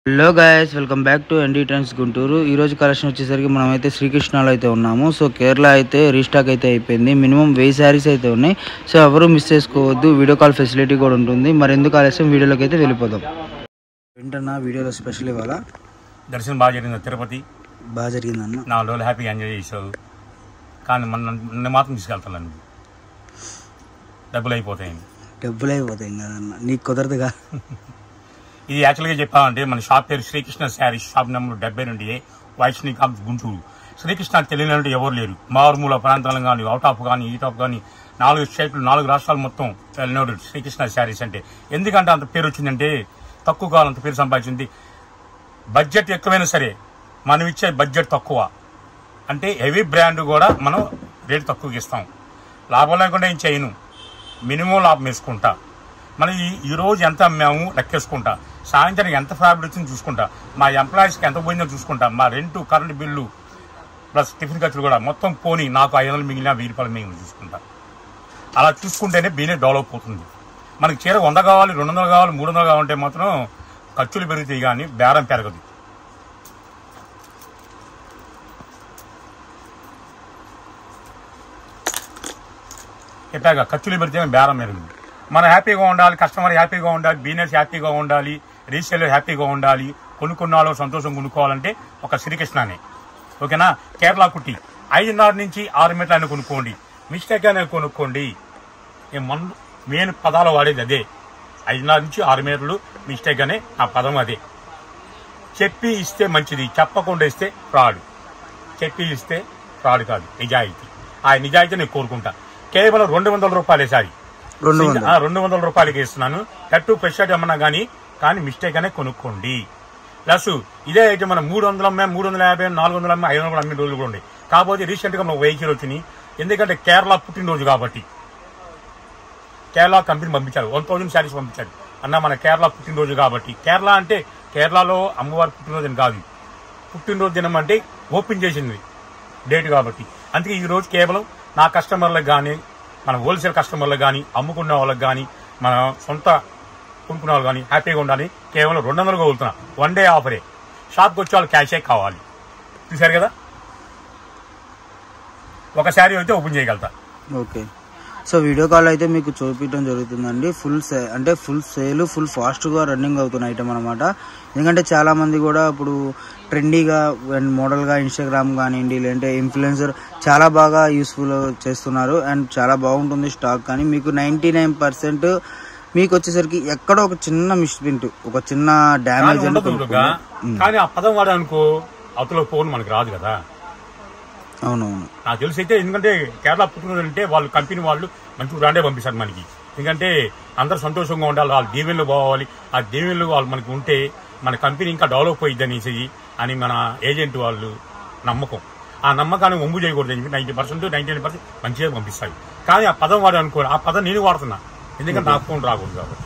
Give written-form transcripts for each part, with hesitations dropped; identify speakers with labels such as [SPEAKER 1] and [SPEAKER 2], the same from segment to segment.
[SPEAKER 1] Hello guys, welcome back to ND trends Guntur. ఈరోజు collection వచ్చేసరికి మనమైతే శ్రీకృష్ణలో అయితే ఉన్నాము. సో కేరళ అయితే రీస్టాక్ అయితే అయిపోయింది. మినిమం 1000 శారీస్ అయితే ఉన్నాయి. సో ఎవరు మిస్ చేసుకోవద్దు. వీడియో కాల్ ఫెసిలిటీ కూడా ఉంటుంది. మరి ఎందుకు ఆలస్యం, వీడియోలోకి అయితే వెళ్ళిపోదాం. ఏంటన్నా వీడియోలో స్పెషల్ ఇవాళ
[SPEAKER 2] దర్శనం బాగా జరిగింది. తిరుపతి
[SPEAKER 1] బాగా జరిగిందన్న.
[SPEAKER 2] 4 రోజులు హ్యాపీగా ఎంజాయ్ చేసావు. కానీ నన్ను మాత్రం తీసుకెళ్తాను. డబ్బులు అయిపోతాయి
[SPEAKER 1] కదన్న, నీకు కుదరదుగా.
[SPEAKER 2] ఇది యాక్చువల్గా చెప్పాలంటే మన షాప్ పేరు శ్రీకృష్ణ శారీస్, షాప్ నెంబర్ 70 నుండి వైష్ణవి కాంప్లెక్స్ గుంటూరు. శ్రీకృష్ణ తెలియనంటే ఎవరు లేరు. మారుమూల ప్రాంతాలను కానీ, అవుట్ ఆఫ్ కానీ, ఈట్ ఆఫ్ కానీ 4 స్టేట్లు 4 రాష్ట్రాలు మొత్తం తెలియనోడు శ్రీకృష్ణ శారీస్ అంటే. ఎందుకంటే అంత పేరు వచ్చిందంటే తక్కువ కాలం అంత పేరు సంపాదించింది. బడ్జెట్ ఎక్కువైనా సరే మనం ఇచ్చే బడ్జెట్ తక్కువ. అంటే హెవీ బ్రాండ్ కూడా మనం రేటు తక్కువకి ఇస్తాం. లాభం లేకుండా ఏం చేయను, మినిమం లాభం వేసుకుంటా. మనం ఈరోజు ఎంత అమ్మాము లెక్కేసుకుంటా, సాయంత్రం ఎంత ప్రాఫిట్ వచ్చింది చూసుకుంటా, మా ఎంప్లాయీస్కి ఎంత పోయిందో చూసుకుంటా, మా rent current bill plus tiffin ఖర్చులు కూడా మొత్తం పోని నాకు 500 మిగిలిన 1000 రూపాయలు మిగిలిన చూసుకుంటా. అలా చూసుకుంటేనే బిజినెస్ డెవలప్ అవుతుంది. మనకి చీర 100 కావాలి, 200 కావాలి, 300 కావాలంటే మాత్రం ఖర్చులు పెరుగుతాయి కానీ బేరం పెరగదు. చెప్పాక ఖర్చులు పెడితే బేరం పెరుగుతుంది. మనం హ్యాపీగా ఉండాలి, కస్టమర్ హ్యాపీగా ఉండాలి, బిజినెస్ హ్యాపీగా ఉండాలి, రీసేలర్ హ్యాపీగా ఉండాలి, కొనుక్కున్నాలో సంతోషం కొనుక్కోవాలంటే ఒక శ్రీకృష్ణనే. ఓకేనా? కేరళ కుట్టి 5.5 నుంచి 6 మీటర్లు అయినా కొనుక్కోండి, మిస్టేక్ అయినా కొనుక్కోండి. మెయిన్ పదాలు వాడేది అదే. 5.5 నుంచి 6 మీటర్లు మిస్టేక్ అనే ఆ పదం అదే. చెప్పి ఇస్తే మంచిది, చెప్పకుండా ఇస్తే ఫ్రాడ్. చెప్పి ఇస్తే ఫ్రాడ్ కాదు, నిజాయితీ. ఆ నిజాయితీ నేను కోరుకుంటా. కేవలం 200 రూపాయలే సారీ, 200 రూపాయలకి ఇస్తున్నాను. కట్టు ఫ్రెష్ ఐటమ్ అన్నా కానీ మిస్టేక్ అనే కొనుక్కోండి. ప్లస్ ఇదే అయితే మనం 300 అమ్మే, 350, 400 అమ్మే, 500 కూడా అమ్మే రోజులు కూడా ఉండే. కాకపోతే రీసెంట్ గా మనకు వెహికల్ వచ్చినాయి. ఎందుకంటే కేరళ పుట్టినరోజు కాబట్టి కేరళ కంపెనీ పంపించారు, 1000 శారీస్ పంపించారు. అన్న మన కేరళ పుట్టినరోజు కాబట్టి. కేరళ అంటే కేరళలో అమ్మవారి పుట్టినరోజు అని కాదు, పుట్టినరోజు దినం అంటే ఓపెన్ చేసింది డేట్ కాబట్టి. అందుకే ఈ రోజు కేవలం నా కస్టమర్లకు కానీ, మన హోల్సేల్ కస్టమర్లకు కానీ, అమ్ముకున్న వాళ్ళకి కానీ, మన సొంత కొనుక్కున్న వాళ్ళు కానీ హ్యాపీగా ఉండాలి. కేవలం 200గా వదులుతున్నా. 1 డే ఆఫరే. షాప్కి వచ్చే వాళ్ళు క్యాషే కావాలి. చూసారు కదా, ఒక శారీ అయితే ఓపెన్ చేయగలుగుతా.
[SPEAKER 1] ఓకే, సో వీడియో కాల్ అయితే మీకు చూపించడం జరుగుతుందండి. ఫుల్ సేల్ ఫుల్ ఫాస్ట్గా రన్నింగ్ అవుతున్న ఐటమ్ అనమాట. ఎందుకంటే చాలా మంది కూడా ఇప్పుడు ట్రెండీగా అండ్ మోడల్గా ఇన్స్టాగ్రామ్ కానివ్వండి, లేదంటే ఇన్ఫ్లుయెన్సర్ చాలా బాగా యూస్ఫుల్ చేస్తున్నారు అండ్ చాలా బాగుంటుంది స్టాక్. కానీ మీకు 99% మీకు వచ్చేసరికి ఎక్కడో ఒక చిన్న మిస్ప్రింట్, ఒక చిన్న డ్యామేజ్
[SPEAKER 2] కానీ ఆ పదం వాడనుకో అవతల ఫోన్ మనకు రాదు కదా.
[SPEAKER 1] అవునవును,
[SPEAKER 2] నాకు తెలిసి అయితే. ఎందుకంటే కేరళ పుట్టినరోజు అంటే వాళ్ళు కంపెనీ వాళ్ళు మంచి బ్రాండే పంపిస్తారు మనకి. ఎందుకంటే అందరూ సంతోషంగా ఉండాలి, వాళ్ళ దీవెనలు పోవాలి. ఆ దీవెనలు వాళ్ళు మనకి ఉంటే మన కంపెనీ ఇంకా డెవలప్ అయ్యిద్ది అనేసి అని మన ఏజెంట్ వాళ్ళు నమ్మకం. ఆ నమ్మకాన్ని ఒంబు చేయకూడదు. 90%, 99% మంచిగా పంపిస్తాయి. కానీ ఆ పదం వాడు అనుకో, ఆ పదం నేను వాడుతున్నా ఎందుకంటే నాకు ఫోన్ రాకూడదు కాబట్టి.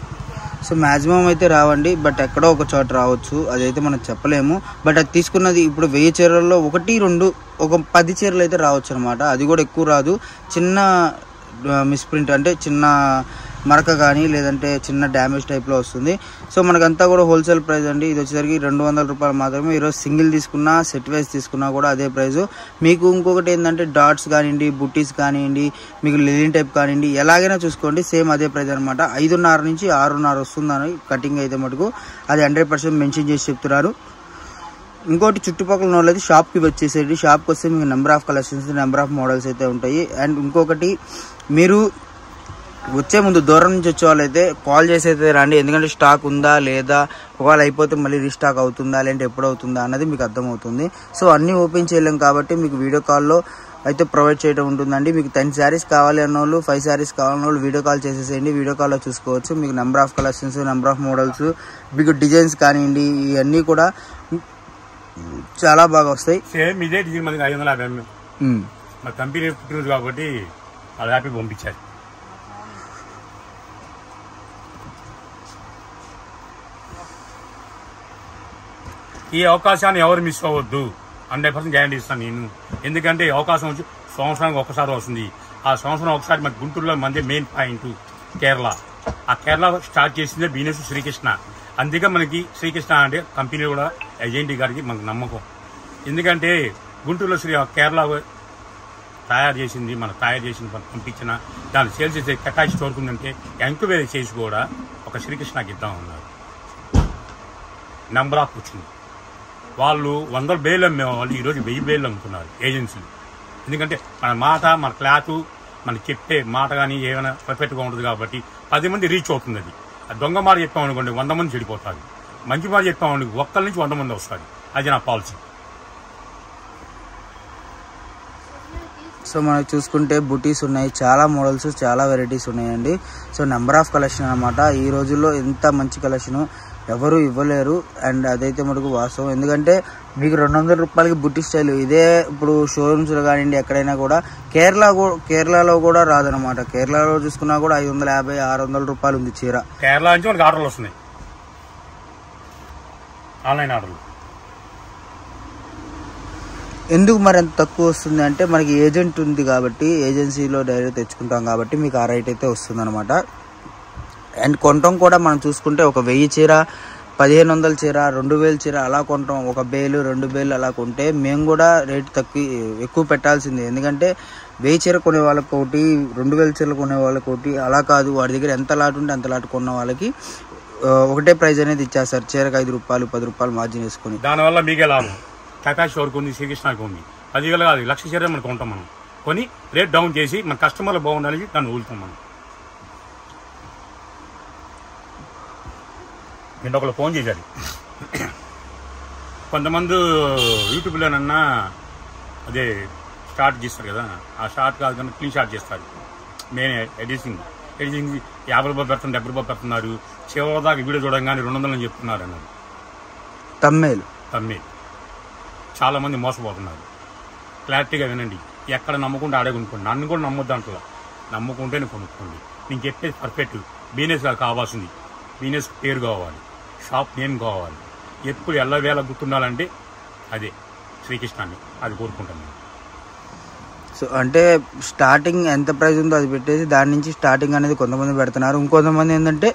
[SPEAKER 1] సో మ్యాక్సిమం అయితే రావండి, బట్ ఎక్కడో ఒక చోట రావచ్చు, అదైతే మనం చెప్పలేము. బట్ అది తీసుకున్నది ఇప్పుడు 1000 చీరల్లో 1, 2, ఒక 10 చీరలు అయితే రావచ్చు అనమాట. అది కూడా ఎక్కువ రాదు. చిన్న మిస్ప్రింట్ అంటే చిన్న మరక కానీ, లేదంటే చిన్న డ్యామేజ్ టైప్లో వస్తుంది. సో మనకంతా కూడా హోల్సేల్ ప్రైస్ అండి. ఇది వచ్చేసరికి 200 రూపాయలు మాత్రమే. ఈరోజు సింగిల్ తీసుకున్నా, సెట్ వైజ్ తీసుకున్నా కూడా అదే ప్రైజు. మీకు ఇంకొకటి ఏంటంటే డాట్స్ కానివ్వండి, బుట్టీస్ కానివ్వండి, మీకు లిలిన్ టైప్ కానివ్వండి, ఎలాగైనా చూసుకోండి సేమ్ అదే ప్రైజ్ అనమాట. 5.5 నుంచి 6.5 వస్తుందని కటింగ్ అయితే మటుకు అది 100% మెన్షన్ చేసి చెప్తున్నారు. ఇంకోటి చుట్టుపక్కల వాళ్ళు అయితే షాప్కి వచ్చేసేది. షాప్కి వస్తే మీకు number of collections, number of models అయితే ఉంటాయి. అండ్ ఇంకొకటి, మీరు వచ్చే ముందు దూరం నుంచి వచ్చే వాళ్ళు అయితే కాల్ చేసి అయితే రండి. ఎందుకంటే స్టాక్ ఉందా లేదా, ఒకవేళ అయిపోతే మళ్ళీ రీస్టాక్ అవుతుందా, లేదంటే ఎప్పుడు అవుతుందా అన్నది మీకు అర్థమవుతుంది. సో అన్నీ ఓపెన్ చేయలేం కాబట్టి మీకు వీడియో కాల్లో అయితే ప్రొవైడ్ చేయడం ఉంటుందండి. మీకు 10 శారీస్ కావాలి అన్న వాళ్ళు, 5 శారీస్ కావాలన్న వాళ్ళు వీడియో కాల్ చేసేసేయండి. వీడియో కాల్లో చూసుకోవచ్చు. మీకు number of collections, number of models, మీకు డిజైన్స్ కానివ్వండి, ఇవన్నీ కూడా చాలా బాగా వస్తాయి.
[SPEAKER 2] సేమ్ ఇదే డిజైన్ మనకి 550 మా కంపెనీ పుట్టినరోజు కాబట్టి అది హ్యాపీ పంపించారు. ఈ అవకాశాన్ని ఎవరు మిస్ అవ్వద్దు. 100% గ్యారంటీ ఇస్తాను నేను. ఎందుకంటే అవకాశం వచ్చి సంవత్సరానికి ఒకసారి వస్తుంది. ఆ సంవత్సరం ఒకసారి మన గుంటూరులో మంది మెయిన్ పాయింట్ కేరళ. ఆ కేరళ స్టార్ట్ చేసిందే బిజినెస్ శ్రీకృష్ణ. అందుకే మనకి శ్రీకృష్ణ అంటే కంపెనీ కూడా ఏజెంట్ గారికి మనకు నమ్మకం. ఎందుకంటే గుంటూరులో కేరళ తయారు చేసింది, మనకు తయారు చేసిన పంపించిన దాన్ని సేల్స్ చేసే కెపాసిటీ కోరుకుందంటే ఎంక్వైరీ చేసి కూడా ఒక శ్రీకృష్ణకి ఇద్దాం ఉన్నారు. నెంబర్ ఆఫ్ వచ్చింది. వాళ్ళు 100 బేలు అమ్మేవాళ్ళు ఈరోజు 1000 బేలు అమ్ముతున్నారు ఏజెన్సీలు. ఎందుకంటే మన మాట, మన క్లాత్, మన చెప్పే మాట కానీ ఏమైనా పర్ఫెక్ట్గా ఉంటుంది కాబట్టి 10 మంది రీచ్ అవుతుంది. అది దొంగ మాట చెప్పామనుకోండి 100 మంది చెడిపోతారు. మంచి మాట చెప్పామనుకో ఒక్కరి నుంచి 100 మంది వస్తారు. అది నా పాలసీ.
[SPEAKER 1] సో మనకు చూసుకుంటే బుటీస్ ఉన్నాయి, చాలా మోడల్స్, చాలా వెరైటీస్ ఉన్నాయండి. సో నెంబర్ ఆఫ్ కలెక్షన్ అనమాట. ఈ రోజుల్లో ఎంత మంచి కలెక్షన్ ఎవరు ఇవ్వలేరు. అండ్ అదైతే మనకు వాస్తవం. ఎందుకంటే మీకు 200 రూపాయలకి బుట్టి స్టైల్ ఇదే ఇప్పుడు షోరూమ్స్లో కానివ్వండి ఎక్కడైనా కూడా కేరళలో కూడా రాదనమాట. కేరళలో చూసుకున్నా కూడా 550, 600 రూపాయలు ఉంది చీర.
[SPEAKER 2] కేరళ నుంచి మనకి ఆర్డర్లు వస్తున్నాయి, ఆన్లైన్ ఆర్డర్లు.
[SPEAKER 1] ఎందుకు మరి అంత తక్కువ వస్తుంది అంటే మనకి ఏజెంట్ ఉంది కాబట్టి, ఏజెన్సీలో డైరెక్ట్ తెచ్చుకుంటాం కాబట్టి మీకు ఆ రైట్ అయితే వస్తుంది అనమాట. అండ్ కొనటం కూడా మనం చూసుకుంటే ఒక 1000 చీర, 1500 చీర, 2000 చీర అలా కొంటాం. 1 బేలు 2 బేలు అలా కొంటే మేము కూడా రేటు ఎక్కువ పెట్టాల్సిందే. ఎందుకంటే 1000 చీర కొనే వాళ్ళకి ఒకటి, 2000 చీరలు కొనే వాళ్ళకి ఒకటి అలా కాదు. వాడి దగ్గర ఎంత లాట్ ఉంటే అంత లాట్ కొన్న వాళ్ళకి ఒకటే ప్రైజ్ అనేది ఇచ్చేస్తారు. చీరకు 5 రూపాయలు 10 రూపాయలు మార్జిన్ వేసుకుని.
[SPEAKER 2] దానివల్ల మీకే లాభం. కెపాసిటీ వరకు ఉంది, శ్రీకృష్ణకి ఉంది. 10,000 కాదు, 1,00,000 చీర మనం కొంటాం. మనం కొని రేట్ డౌన్ చేసి మన కస్టమర్లు బాగుండాలని దాన్ని ఊలుతాం మనం. నేను ఒకళ్ళు ఫోన్ చేశారు, కొంతమంది యూట్యూబ్లోనన్నా అదే స్టార్ట్ చేస్తారు కదా, ఆ స్టార్ట్ కాదు కన్నా క్లీన్ షాట్ చేస్తారు. మెయిన్ ఎడిటింగ్ 50 రూపాయలు పెడుతున్నారు, 70 రూపాయలు పెడుతున్నారు. చివరిదాకా వీడియో చూడంగానే 200 అని చెప్తున్నారు అన్నారు.
[SPEAKER 1] తమ్మేలు
[SPEAKER 2] చాలా మంది మోసపోతున్నారు. క్లారిటీగా వినండి. ఎక్కడ నమ్ముకుంటే ఆడే కొనుక్కోండి. నన్ను కూడా నమ్మొద్దు అంటున్నా. నమ్ముకుంటేనే కొనుక్కోండి. నేను చెప్పేది పర్ఫెక్ట్ బిజినెస్ కావాల్సింది. బిజినెస్ పేరు కావాలి, షాప్ నేమ్ కావాలి. ఎప్పుడు ఎల్లవేళ గుర్తుండాలంటే అదే శ్రీకృష్ణాన్ని, అది కోరుకుంటాను.
[SPEAKER 1] సో అంటే స్టార్టింగ్ ఎంత ప్రైస్ ఉందో అది పెట్టేసి దాని నుంచి స్టార్టింగ్ అనేది కొంతమంది పెడుతున్నారు. ఇంకొంతమంది ఏంటంటే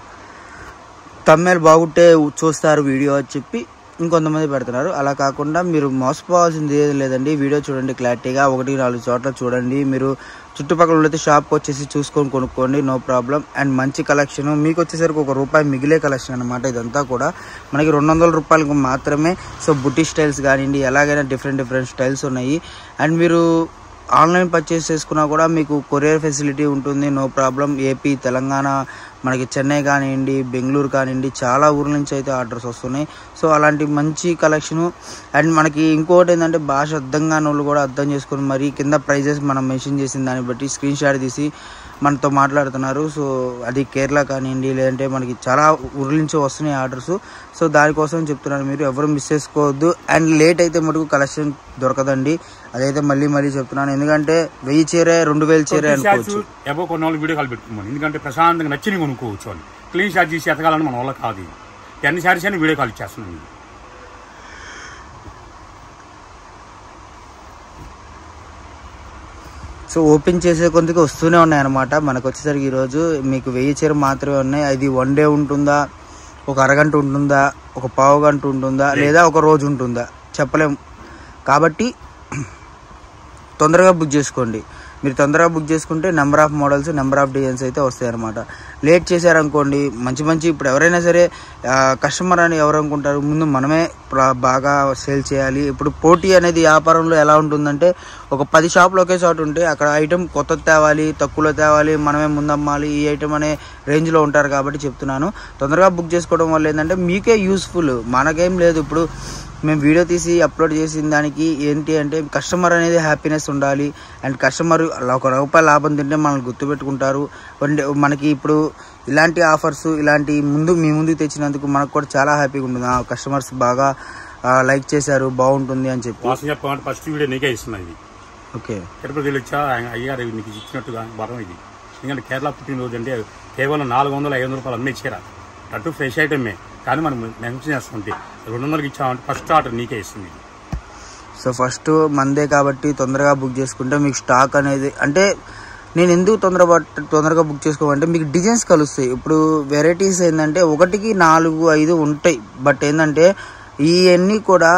[SPEAKER 1] తమ్మేలు బాగుంటే చూస్తారు వీడియో అని చెప్పి ఇంకొంతమంది పెడుతున్నారు. అలా కాకుండా మీరు మోసపోవాల్సింది ఏది లేదండి. వీడియో చూడండి క్లారిటీగా, 1-4 చోట్ల చూడండి. మీరు చుట్టుపక్కల ఉంటే షాప్కి వచ్చేసి చూసుకొని కొనుక్కోండి, నో ప్రాబ్లం. అండ్ మంచి కలెక్షన్ మీకు వచ్చేసరికి ₹1 మిగిలే కలెక్షన్ అనమాట. ఇదంతా కూడా మనకి 200 రూపాయలకు మాత్రమే. సో బుట్టి స్టైల్స్ కానివ్వండి, ఎలాగైనా డిఫరెంట్ స్టైల్స్ ఉన్నాయి. అండ్ మీరు ఆన్లైన్ పర్చేస్ చేసుకున్నా కూడా మీకు కొరియర్ ఫెసిలిటీ ఉంటుంది, నో ప్రాబ్లం. ఏపీ, తెలంగాణ, మనకి చెన్నై కానివ్వండి, బెంగళూరు కానివ్వండి, చాలా ఊర్ల నుంచి అయితే ఆర్డర్స్ వస్తున్నాయి. సో అలాంటి మంచి కలెక్షను. అండ్ మనకి ఇంకోటి ఏంటంటే భాష అర్థం కాని వాళ్ళు కూడా అర్థం చేసుకొని మరి కింద ప్రైజెస్ మనం మెన్షన్ చేసిన దాన్ని బట్టి స్క్రీన్ షాట్ తీసి మనతో మాట్లాడుతున్నారు. సో అది కేరళ కానివ్వండి, లేదంటే మనకి చాలా ఊర్ల నుంచి వస్తున్నాయి ఆర్డర్స్. సో దానికోసం చెప్తున్నాను, మీరు ఎవరు మిస్ చేసుకోవద్దు. అండ్ లేట్ అయితే మటుకు కలెక్షన్ దొరకదండి, అదైతే మళ్ళీ చెప్తున్నాను. ఎందుకంటే 1000 చీరే 2000 చీరే అనుకోవచ్చు.
[SPEAKER 2] కొన్ని వాళ్ళు వీడియో కాల్ పెట్టుకోమని, ఎందుకంటే ప్రశాంతంగా నచ్చి కొనుక్కోవచ్చు అని. క్లీన్ షాట్ చేసి ఎతకాలని మన వల్ల కాదు. 10 శారీస్ అని వీడియో కాల్ ఇచ్చేస్తున్నాను.
[SPEAKER 1] సో ఓపెన్ చేసే కొంతకి వస్తూనే ఉన్నాయన్నమాట. మనకు వచ్చేసరికి ఈరోజు మీకు 1000 చీర మాత్రమే ఉన్నాయి. అది 1 డే ఉంటుందా, ఒక అరగంట ఉంటుందా, ఒక పావు గంట ఉంటుందా, లేదా ఒక రోజు ఉంటుందా చెప్పలేం. కాబట్టి తొందరగా బుక్ చేసుకోండి. మీరు తొందరగా బుక్ చేసుకుంటే number of models, number of designs అయితే వస్తాయి అనమాట. లేట్ చేశారనుకోండి మంచి ఇప్పుడు ఎవరైనా సరే కస్టమర్ అని ఎవరు అనుకుంటారు, ముందు మనమే బాగా సేల్ చేయాలి. ఇప్పుడు పోటీ అనేది వ్యాపారంలో ఎలా ఉంటుందంటే ఒక 10 షాపులు ఒకే చోట ఉంటే అక్కడ ఐటెం కొత్తది తేవాలి, తక్కువలో తేవాలి, మనమే ముందమ్మాలి, ఈ ఐటెం అనే రేంజ్లో ఉంటారు. కాబట్టి చెప్తున్నాను, తొందరగా బుక్ చేసుకోవడం వల్ల ఏంటంటే మీకే యూస్ఫుల్, మనకేం లేదు. ఇప్పుడు మేము వీడియో తీసి అప్లోడ్ చేసిన దానికి ఏంటి అంటే కస్టమర్ అనేది హ్యాపీనెస్ ఉండాలి. అండ్ కస్టమర్ ₹1 లాభం తింటే మనల్ని గుర్తుపెట్టుకుంటారు. మనకి ఇప్పుడు ఇలాంటి ఆఫర్స్ ఇలాంటి మీ ముందుకు తెచ్చినందుకు మనకు కూడా చాలా హ్యాపీగా ఉంటుంది. కస్టమర్స్ బాగా లైక్ చేశారు, బాగుంటుంది అని చెప్పి.
[SPEAKER 2] ఫస్ట్ వీడియో నీకే ఇస్తున్నాయి.
[SPEAKER 1] ఓకే,
[SPEAKER 2] తిరుపతి వచ్చా అయ్యారు నీకు ఇచ్చినట్టుగా వరం ఇది. ఎందుకంటే కేరళ పుట్టినరోజు అంటే కేవలం 400-500 రూపాయలు అమ్మే చీర, అటు ఫ్రెష్ ఐటమే. కానీ మనం మెన్షన్ చేస్తుంటే 200కి ఇచ్చామంటే ఫస్ట్ ఆర్డర్ నీకే ఇస్తుంది.
[SPEAKER 1] సో ఫస్ట్ మందే కాబట్టి తొందరగా బుక్ చేసుకుంటే మీకు స్టాక్ అనేది అంటే నేను ఎందుకు తొందరగా బుక్ చేసుకోమంటే మీకు డిజైన్స్ కలుస్తాయి. ఇప్పుడు వెరైటీస్ ఏంటంటే 1కి 4, 5 ఉంటాయి. బట్ ఏంటంటే ఇవన్నీ కూడా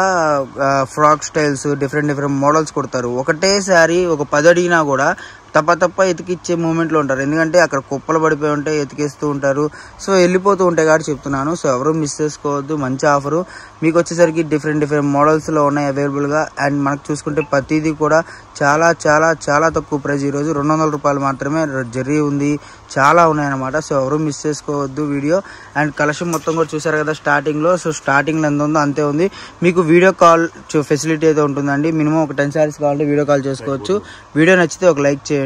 [SPEAKER 1] ఫ్రాక్ స్టైల్స్ డిఫరెంట్ మోడల్స్ కొడతారు. ఒకటేసారి ఒక 10 అడిగినా కూడా తప్ప ఎతికిచ్చే మూమెంట్లో ఉంటారు. ఎందుకంటే అక్కడ కుప్పలు పడిపోయి ఉంటాయి, ఎతికేస్తూ ఉంటారు. సో వెళ్ళిపోతూ ఉంటాయి కాబట్టి చెప్తున్నాను. సో ఎవరు మిస్ చేసుకోవద్దు. మంచి ఆఫరు మీకు వచ్చేసరికి డిఫరెంట్ మోడల్స్లో ఉన్నాయి అవైలబుల్గా. అండ్ మనకు చూసుకుంటే ప్రతిదీ కూడా చాలా చాలా చాలా తక్కువ ప్రైస్. ఈరోజు 200 రూపాయలు మాత్రమే జరీ ఉంది, చాలా ఉన్నాయన్నమాట. సో ఎవరు మిస్ చేసుకోవద్దు వీడియో. అండ్ కలెక్షన్ మొత్తం కూడా చూసారు కదా స్టార్టింగ్లో. సో స్టార్టింగ్లో ఎంత ఉందో అంతే ఉంది. మీకు వీడియో కాల్ ఫెసిలిటీ అయితే ఉంటుందండి. మినిమం ఒక 10 సారీస్ కావాలంటే వీడియో కాల్ చేసుకోవచ్చు. వీడియో నచ్చితే ఒక లైక్ చేయండి.